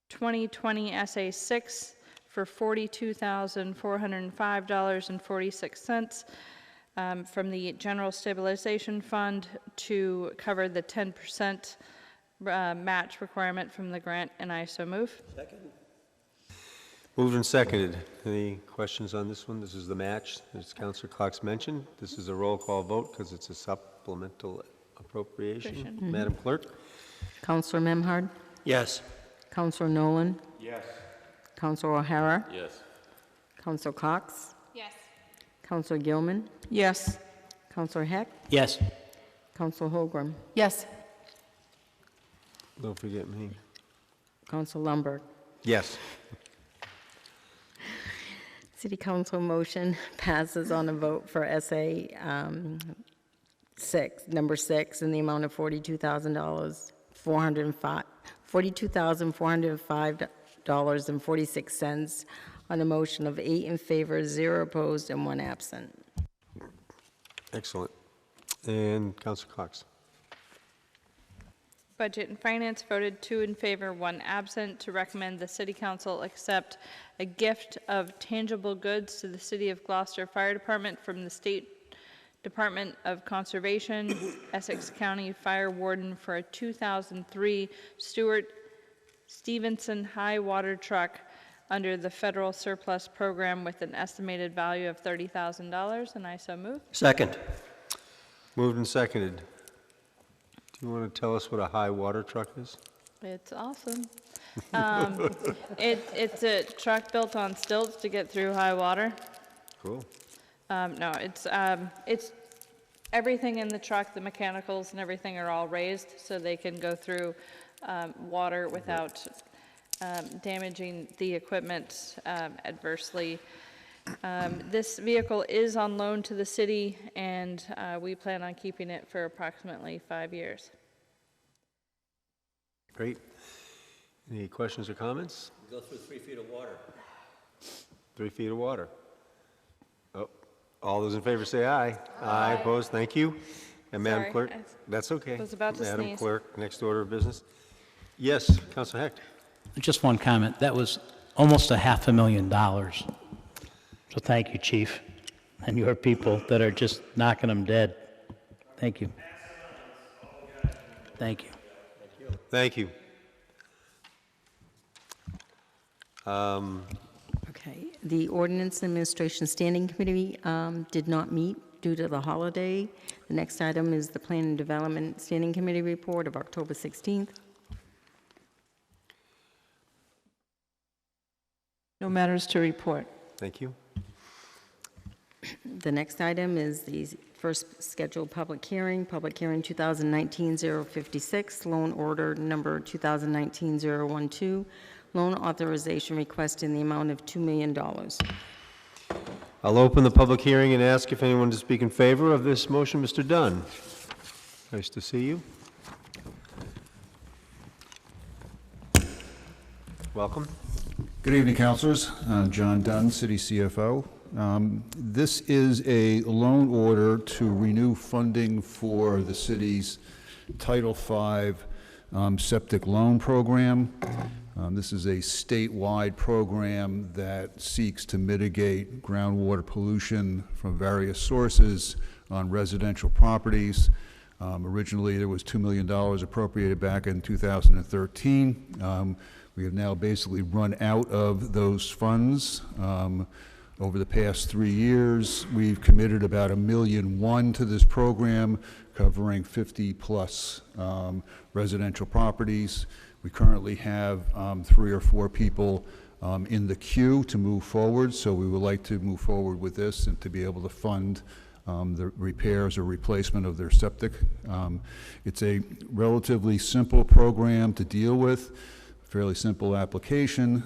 2020 SA6 for $42,405.46 from the General Stabilization Fund to cover the 10% match requirement from the grant, and I so move. Second. Moved and seconded. Any questions on this one? This is the match, as Councilor Cox mentioned. This is a roll call vote because it's a supplemental appropriation. Madam Clerk? Counselor Memhard, Yes. Counselor Nolan, Yes. Counselor O'Hara, Yes. Counselor Cox, Yes. Counselor Gilman, Yes. Counselor Heck, Yes. Counselor Holgram, Yes. Don't forget me. Counselor Lundberg. Yes. City Council motion passes on a vote for SA 6, number 6, in the amount of $42,405.46 on a motion of 8 in favor, 0 opposed, and 1 absent. Excellent. And Councilor Cox? Budget and Finance voted 2 in favor, 1 absent, to recommend the City Council accept a gift of tangible goods to the City of Gloucester Fire Department from the State Department of Conservation, Essex County Fire Warden, for a 2003 Stuart Stevenson high water truck under the federal surplus program with an estimated value of $30,000, and I so move. Second. Moved and seconded. Do you want to tell us what a high water truck is? It's awesome. It's a truck built on stilts to get through high water. Cool. No, it's everything in the truck, the mechanicals and everything are all raised so they can go through water without damaging the equipment adversely. This vehicle is on loan to the city, and we plan on keeping it for approximately 5 years. Great. Any questions or comments? Go through 3 feet of water. 3 feet of water. Oh, all those in favor say aye. Aye, opposed, thank you. And Madam Sorry, Clerk, I that's okay. was about to Madam sneeze. Clerk, next order of business. Yes, Councilor Hecht. Just one comment. That was almost $500,000. So thank you, Chief, and your people that are just knocking them dead. Thank you. Thank you. Thank you. Okay, the Ordinance Administration Standing Committee did not meet due to the holiday. The next item is the Plan and Development Standing Committee report of October 16th. No matters to report. Thank you. The next item is the first scheduled public hearing 2019-056, loan order number 2019-012, loan authorization request in the amount of $2 million. I'll open the public hearing and ask if anyone to speak in favor of this motion. Mr. Dunn. Nice to see you. Welcome. Good evening, councilors. John Dunn, City CFO. This is a loan order to renew funding for the city's Title V septic loan program. This is a statewide program that seeks to mitigate groundwater pollution from various sources on residential properties. Originally, there was $2 million appropriated back in 2013. We have now basically run out of those funds. Over the past 3 years, we've committed about $1.1 million to this program, covering 50+ residential properties. We currently have 3 or 4 people in the queue to move forward, so we would like to move forward with this and to be able to fund the repairs or replacement of their septic. It's a relatively simple program to deal with. Fairly simple application.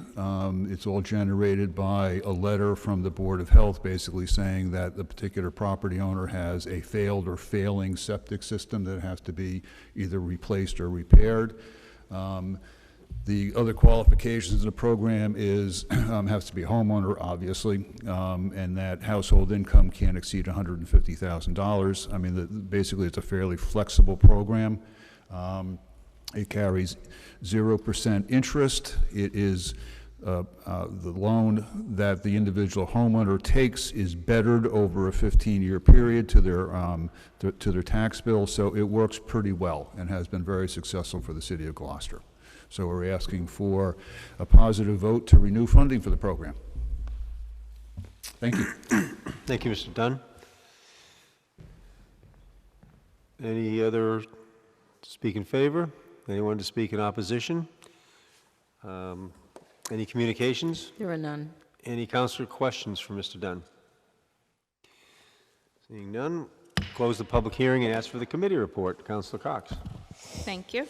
It's all generated by a letter from the Board of Health basically saying that the particular property owner has a failed or failing septic system that has to be either replaced or repaired. The other qualifications in the program is has to be a homeowner, obviously, and that household income can't exceed $150,000. I mean, basically it's a fairly flexible program. It carries 0% interest. It is the loan that the individual homeowner takes is bettered over a 15-year period to their tax bill, so it works pretty well and has been very successful for the city of Gloucester. So we're asking for a positive vote to renew funding for the program. Thank you. Thank you, Mr. Dunn. Any other to speak in favor? Anyone to speak in opposition? Any communications? There are none. Any councilor questions for Mr. Dunn? Seeing none, close the public hearing and ask for the committee report. Councilor Cox. Thank you.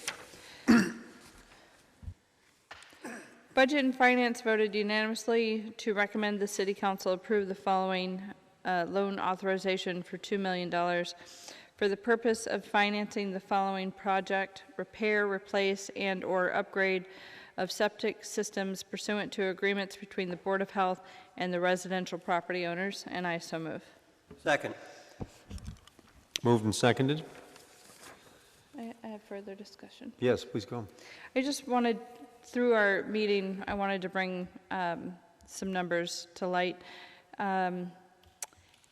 Budget and Finance voted unanimously to recommend the City Council approve the following loan authorization for $2 million for the purpose of financing the following project: repair, replace, and/or upgrade of septic systems pursuant to agreements between the Board of Health and the residential property owners, and I so move. Second. Moved and seconded. I have further discussion. Yes, please go. I just wanted, through our meeting, I wanted to bring some numbers to light.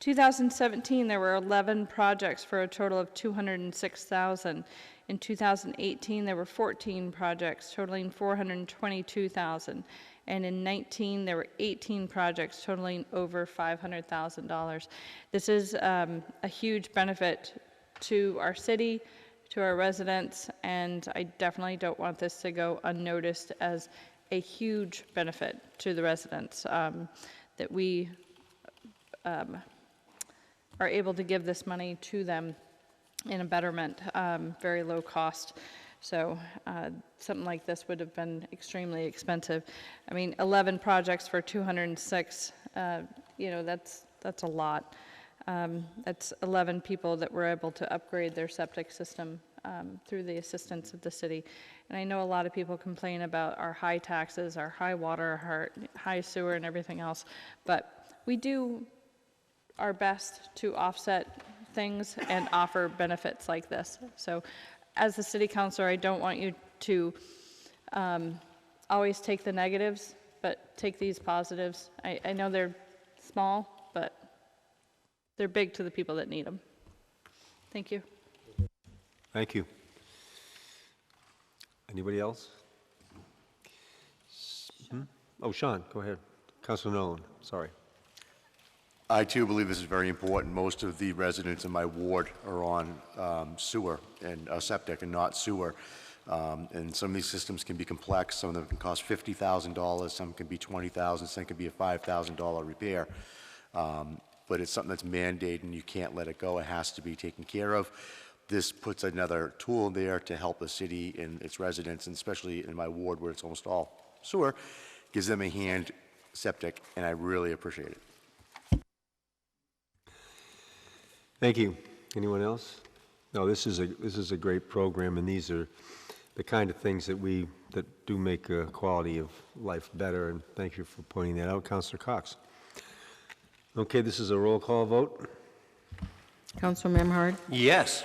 2017, there were 11 projects for a total of $206,000. In 2018, there were 14 projects totaling $422,000. And in 19, there were 18 projects totaling over $500,000. This is a huge benefit to our city, to our residents, and I definitely don't want this to go unnoticed as a huge benefit to the residents, that we are able to give this money to them in a betterment, very low cost. So something like this would have been extremely expensive. I mean, 11 projects for 206, you know, that's a lot. That's 11 people that were able to upgrade their septic system through the assistance of the city. And I know a lot of people complain about our high taxes, our high water, our high sewer and everything else, but we do our best to offset things and offer benefits like this. So as the city councilor, I don't want you to always take the negatives, but take these positives. I know they're small, but they're big to the people that need them. Thank you. Thank you. Anybody else? Oh, Sean, go ahead. Councilor Nolan, sorry. I too believe this is very important. Most of the residents in my ward are on sewer and septic and not sewer. And some of these systems can be complex. Some of them can cost $50,000. Some can be $20,000. Some can be a $5,000 repair. But it's something that's mandated and you can't let it go. It has to be taken care of. This puts another tool there to help the city and its residents, and especially in my ward where it's almost all sewer, gives them a hand septic, and I really appreciate it. Thank you. Anyone else? No, this is a great program, and these are the kind of things that do make quality of life better, and thank you for pointing that out, Councilor Cox. Okay, this is a roll call vote. Councilor Memhard, Yes.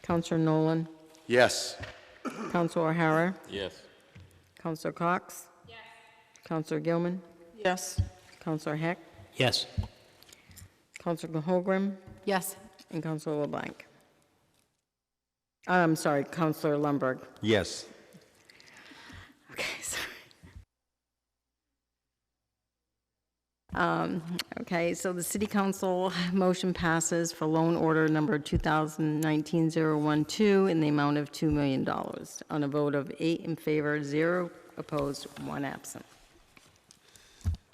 Councilor Nolan, Yes. Councilor O'Hara, Yes. Councilor Cox, Councilor Gilman, Yes. Councilor Heck, Yes. Councilor Holgrim, Yes. and Councilor LeBlanc. I'm sorry, Councilor Lundberg. Yes. Okay, sorry. Okay, so the city council motion passes for loan order number 2019-012 in the amount of $2 million on a vote of 8 in favor, 0 opposed, 1 absent.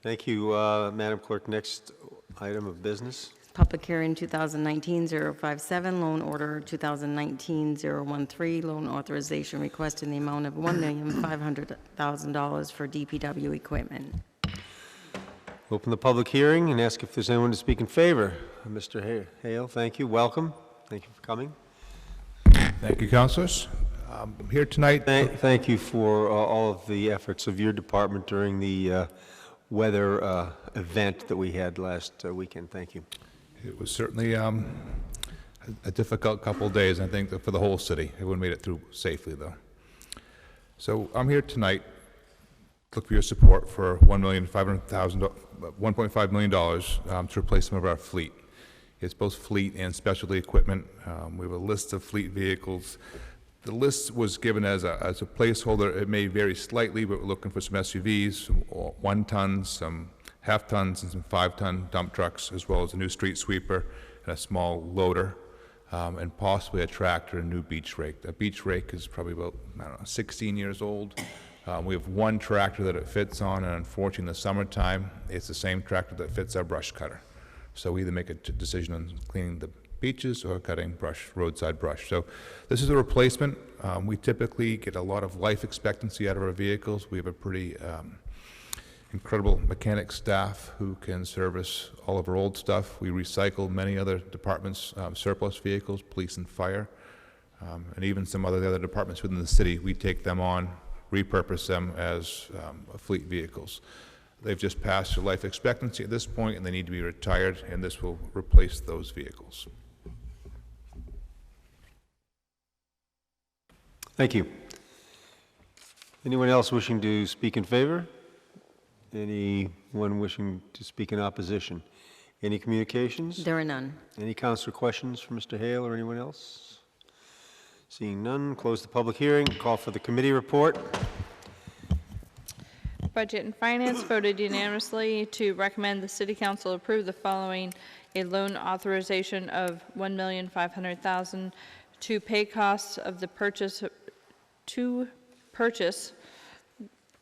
Thank you, Madam Clerk. Next item of business. Public hearing 2019-057, loan order 2019-013, loan authorization request in the amount of $1,500,000 for DPW equipment. Open the public hearing and ask if there's anyone to speak in favor. Mr. Hale, thank you. Welcome. Thank you for coming. Thank you, councilors. I'm here tonight. Thank you for all of the efforts of your department during the weather event that we had last weekend. Thank you. It was certainly a difficult couple of days, I think, for the whole city. Everyone made it through safely, though. So I'm here tonight to look for your support for $1.5 million to replace some of our fleet. It's both fleet and specialty equipment. We have a list of fleet vehicles. The list was given as a placeholder. It may vary slightly, but we're looking for some SUVs, some 1 tons, some half-tons, and some 5-ton dump trucks, as well as a new street sweeper and a small loader, and possibly a tractor and a new beach rake. The beach rake is probably about, 16 years old. We have 1 tractor that it fits on, and unfortunately in the summertime, it's the same tractor that fits our brush cutter. So we either make a decision on cleaning the beaches or cutting brush, roadside brush. So this is a replacement. We typically get a lot of life expectancy out of our vehicles. We have a pretty incredible mechanic staff who can service all of our old stuff. We recycle many other departments' surplus vehicles, police and fire, and even some other departments within the city. We take them on, repurpose them as fleet vehicles. They've just passed their life expectancy at this point, and they need to be retired, and this will replace those vehicles. Thank you. Anyone else wishing to speak in favor? Anyone wishing to speak in opposition? Any communications? There are none. Any councilor questions for Mr. Hale or anyone else? Seeing none, close the public hearing. Call for the committee report. Budget and Finance voted unanimously to recommend the City Council approve the following: a loan authorization of $1,500,000 to pay costs of the purchase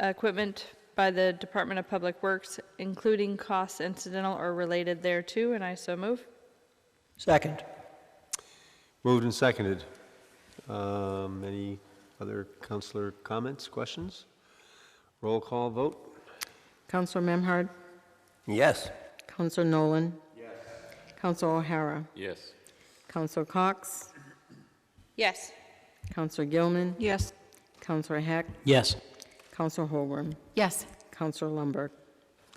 equipment by the Department of Public Works, including costs incidental or related thereto, and I so move. Second. Moved and seconded. Any other councilor comments, questions? Roll call vote. Counselor Memhard, Yes. Counselor Nolan. Yes. Counselor O'Hara, Yes. Counselor Cox, Yes. Counselor Gilman, Yes. Counselor Heck, Yes. Counselor Holgram, Yes. Counselor Lundberg.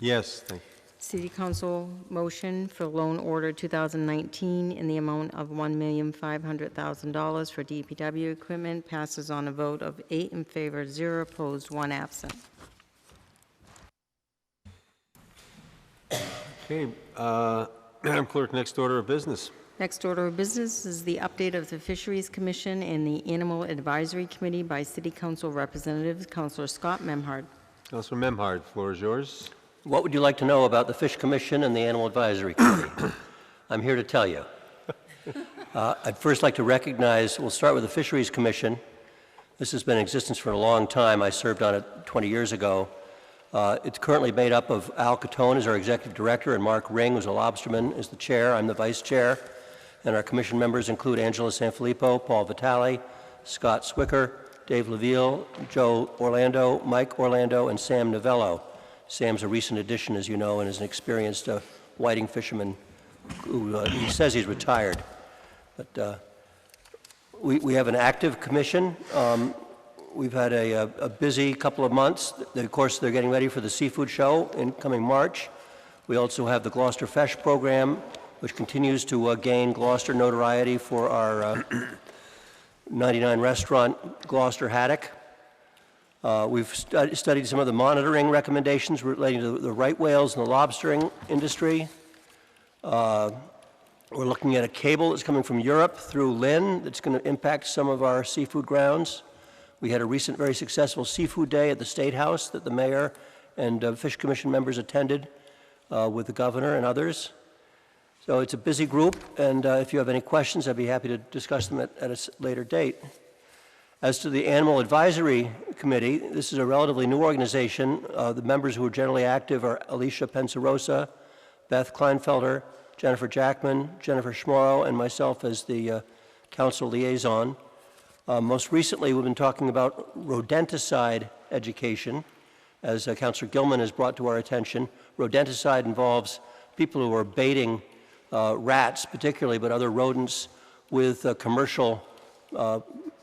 Yes, thank you. City Council motion for loan order 2019 in the amount of $1,500,000 for DPW equipment passes on a vote of 8 in favor, 0 opposed, 1 absent. Okay, Madam Clerk, next order of business. Next order of business is the update of the Fisheries Commission and the Animal Advisory Committee by City Council representatives. Councilor Scott Memhard. Councilor Memhard, floor is yours. What would you like to know about the Fish Commission and the Animal Advisory Committee? I'm here to tell you. I'd first like to recognize, we'll start with the Fisheries Commission. This has been in existence for a long time. I served on it 20 years ago. It's currently made up of Al Catone as our executive director and Mark Ring, who's a lobsterman, is the chair. I'm the vice chair. And our commission members include Angela Sanfilippo, Paul Vitale, Scott Swicker, Dave Leville, Joe Orlando, Mike Orlando, and Sam Novello. Sam's a recent addition, as you know, and is an experienced whiting fisherman who he says he's retired. But we have an active commission. We've had a busy couple of months. Of course, they're getting ready for the seafood show in coming March. We also have the Gloucester Fesh program, which continues to gain Gloucester notoriety for our 99 restaurant Gloucester Haddock. We've studied some of the monitoring recommendations relating to the right whales and the lobstering industry. We're looking at a cable that's coming from Europe through Lynn that's going to impact some of our seafood grounds. We had a recent very successful seafood day at the State House that the mayor and Fish Commission members attended with the governor and others. So it's a busy group, and if you have any questions, I'd be happy to discuss them at a later date. As to the Animal Advisory Committee, this is a relatively new organization. The members who are generally active are Alicia Pensarosa, Beth Kleinfelder, Jennifer Jackman, Jennifer Schmorrow, and myself as the council liaison. Most recently, we've been talking about rodenticide education. As Councilor Gilman has brought to our attention, rodenticide involves people who are baiting rats, particularly, but other rodents, with commercial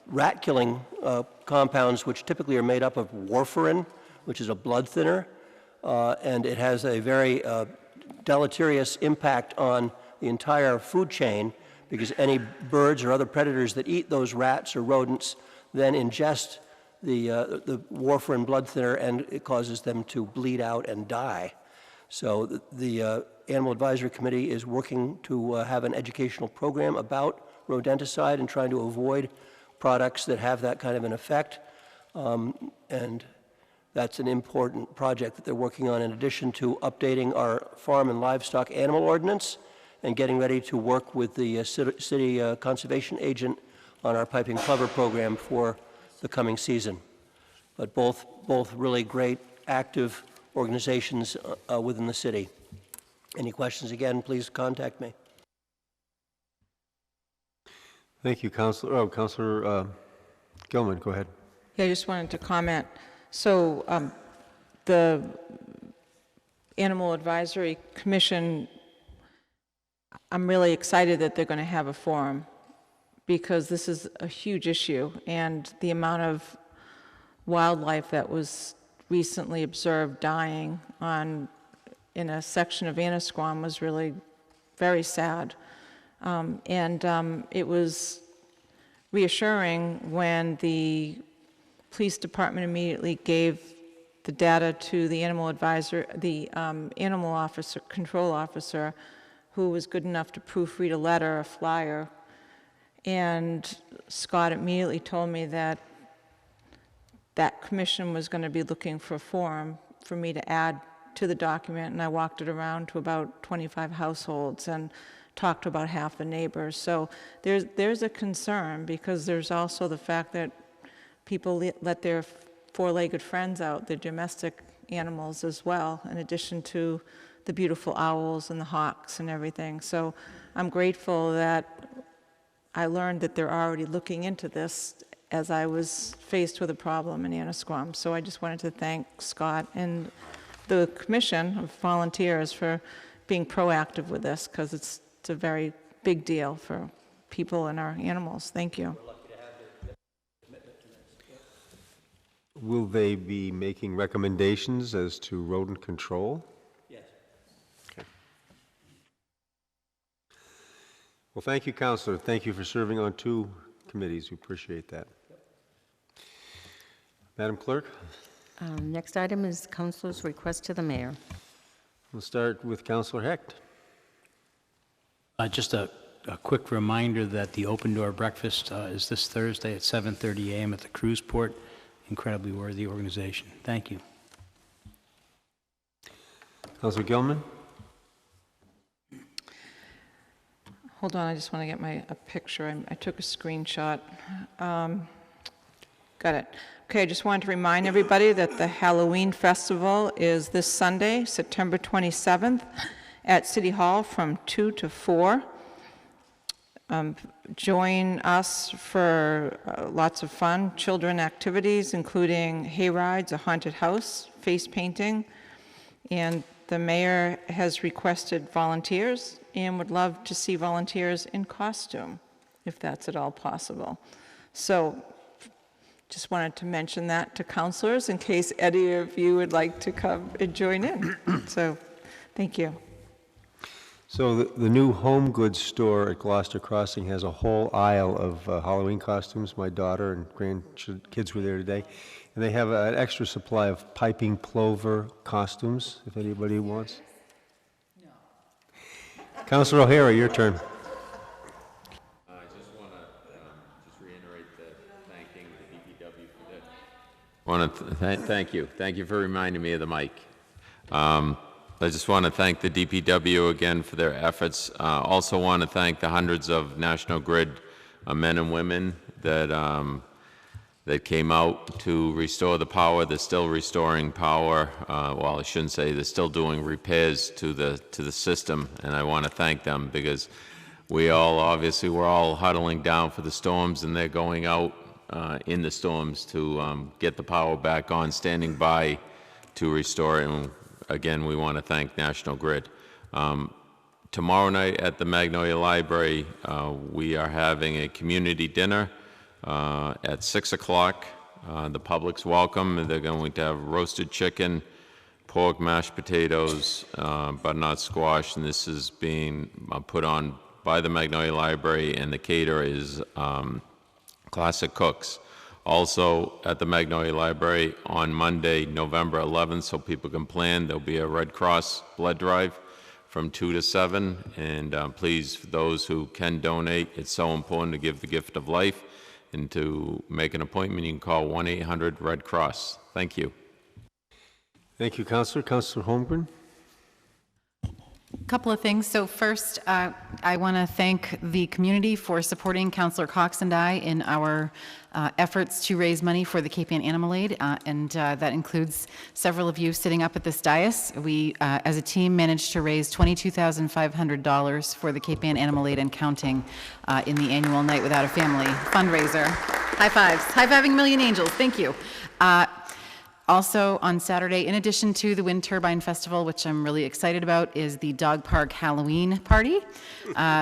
rat-killing compounds, which typically are made up of warfarin, which is a blood thinner, and it has a very deleterious impact on the entire food chain, because any birds or other predators that eat those rats or rodents then ingest the warfarin blood thinner, and it causes them to bleed out and die. So the Animal Advisory Committee is working to have an educational program about rodenticide and trying to avoid products that have that kind of an effect. And that's an important project that they're working on, in addition to updating our farm and livestock animal ordinance and getting ready to work with the city conservation agent on our piping plover program for the coming season. But both really great, active organizations within the city. Any questions, again, please contact me. Thank you, Councilor. Oh, Councilor Gilman, go ahead. Yeah, I just wanted to comment. So the Animal Advisory Commission, I'm really excited that they're going to have a forum, because this is a huge issue, and the amount of wildlife that was recently observed dying in a section of Annisquam was really very sad. It was reassuring when the police department immediately gave the data to the animal advisor, the animal officer, control officer, who was good enough to proofread a letter, a flyer. And Scott immediately told me that that commission was going to be looking for a form for me to add to the document, and I walked it around to about 25 households and talk to about half the neighbors. So there's a concern, because there's also the fact that people let their four-legged friends out, their domestic animals as well, in addition to the beautiful owls and the hawks and everything. So I'm grateful that I learned that they're already looking into this as I was faced with a problem in Annisquam. So I just wanted to thank Scott and the commission of volunteers for being proactive with this, because it's a very big deal for people and our animals. Thank you. Will they be making recommendations as to rodent control? Yes. Okay. Well, thank you, Counselor. Thank you for serving on 2 committees. We appreciate that. Madam Clerk? Next item is Councilor's request to the mayor. We'll start with Counselor Hecht. Just a quick reminder that the Open Door Breakfast is this Thursday at 7:30 a.m. at the cruise port. Incredibly worthy organization. Thank you. Councilor Gilman? Hold on, I just want to get a picture. I took a screenshot. Got it. Okay, I just wanted to remind everybody that the Halloween Festival is this Sunday, September 27th, at City Hall from 2 to 4. Join us for lots of fun children activities, including hay rides, a haunted house, face painting, and the mayor has requested volunteers and would love to see volunteers in costume, if that's at all possible. So just wanted to mention that to councilors in case any of you would like to come and join in. So thank you. So the new home goods store at Gloucester Crossing has a whole aisle of Halloween costumes. My daughter and grandkids were there today. And they have an extra supply of piping plover costumes, if anybody wants. No. Councilor O'Hara, your turn. I just want to reiterate thanking the DPW for that. Thank you. Thank you for reminding me of the mic. I just want to thank the DPW again for their efforts. Also want to thank the hundreds of National Grid men and women that came out to restore the power. They're still restoring power. Well, I shouldn't say they're still doing repairs to the system, and I want to thank them because we're all huddling down for the storms, and they're going out in the storms to get the power back on, standing by to restore it. And again, we want to thank National Grid. Tomorrow night at the Magnolia Library, we are having a community dinner at 6 o'clock. The public's welcome. They're going to have roasted chicken, pork, mashed potatoes, butternut squash, and this is being put on by the Magnolia Library, and the caterer is Classic Cooks. Also at the Magnolia Library on Monday, November 11th, so people can plan, there'll be a Red Cross blood drive from 2 to 7. And please, for those who can donate, it's so important to give the gift of life. And to make an appointment, you can call 1-800-RED-CROSS. Thank you. Thank you, Councilor. Councilor Holmgren? A couple of things. So first, I want to thank the community for supporting Councilor Cox and I in our efforts to raise money for the Cape Ann Animal Aid, and that includes several of you sitting up at this dais. We, as a team, managed to raise $22,500 for the Cape Ann Animal Aid and counting in the annual Night Without a Family fundraiser. High fives. High-fiving Million Angels. Thank you. Also on Saturday, in addition to the Wind Turbine Festival, which I'm really excited about, is the Dog Park Halloween Party.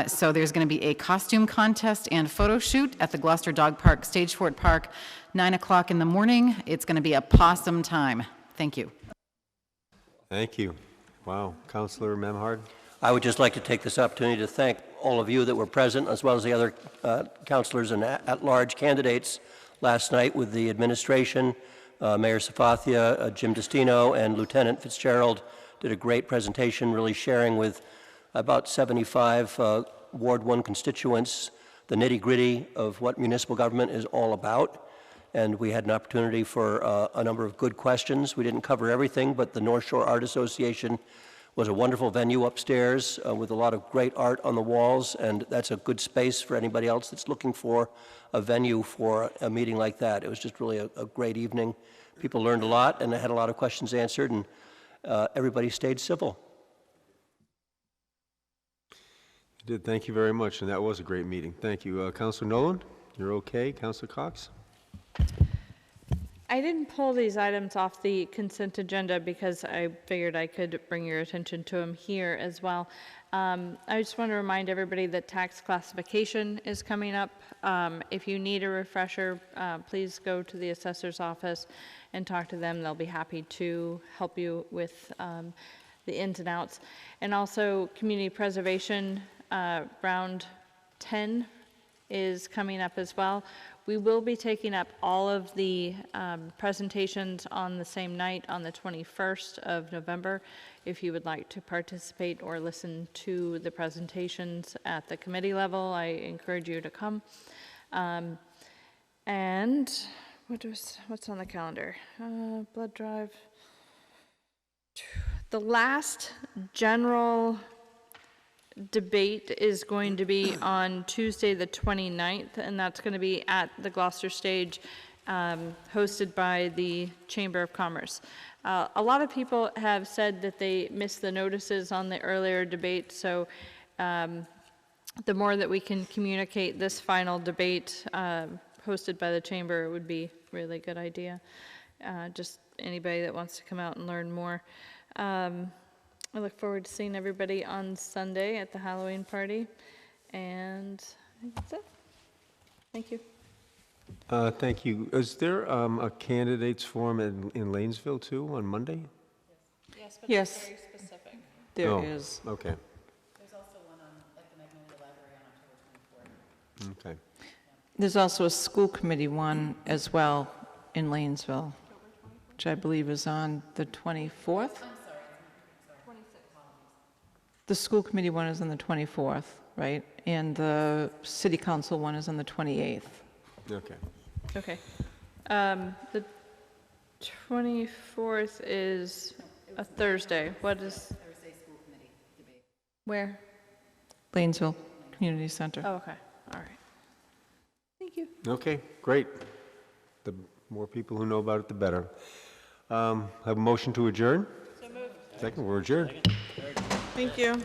So there's going to be a costume contest and photo shoot at the Gloucester Dog Park, Stagefort Park, 9 o'clock in the morning. It's going to be a possum time. Thank you. Thank you. Wow. Councilor Memhard? I would just like to take this opportunity to thank all of you that were present, as well as the other councilors and at-large candidates last night with the administration. Mayor Safathia, Jim Destino, and Lieutenant Fitzgerald did a great presentation, really sharing with about 75 Ward 1 constituents the nitty-gritty of what municipal government is all about. And we had an opportunity for a number of good questions. We didn't cover everything, but the North Shore Art Association was a wonderful venue upstairs with a lot of great art on the walls, and that's a good space for anybody else that's looking for a venue for a meeting like that. It was just really a great evening. People learned a lot, and I had a lot of questions answered, and everybody stayed civil. You did. Thank you very much, and that was a great meeting. Thank you. Councilor Nolan, you're okay. Councilor Cox? I didn't pull these items off the consent agenda because I figured I could bring your attention to them here as well. I just want to remind everybody that tax classification is coming up. If you need a refresher, please go to the assessor's office and talk to them. They'll be happy to help you with the ins and outs. And also, community preservation, round 10 is coming up as well. We will be taking up all of the presentations on the same night, on the 21st of November. If you would like to participate or listen to the presentations at the committee level, I encourage you to come. And what's on the calendar? Blood drive. The last general debate is going to be on Tuesday the 29th, and that's going to be at the Gloucester stage, hosted by the Chamber of Commerce. A lot of people have said that they missed the notices on the earlier debate, so the more that we can communicate this final debate hosted by the Chamber, it would be a really good idea. Just anybody that wants to come out and learn more. I look forward to seeing everybody on Sunday at the Halloween party. And I think that's it. Thank you. Thank you. Is there a candidates forum in Lanesville too on Monday? Yes, but Yes. it's very specific. There is. Okay. There's also one at the Magnolia Library on October 24th. Okay. There's also a school committee one as well in Lanesville, which I believe is on the 24th. The school committee one is on the 24th, right? And the city council one is on the 28th. Okay. Okay. The 24th is a Thursday. What is? Thursday school committee debate. Where? Lanesville Community Center. Oh, okay. All right. Thank you. Okay, great. The more people who know about it, the better. Have a motion to adjourn? So moved. Second, we're adjourned. Thank you.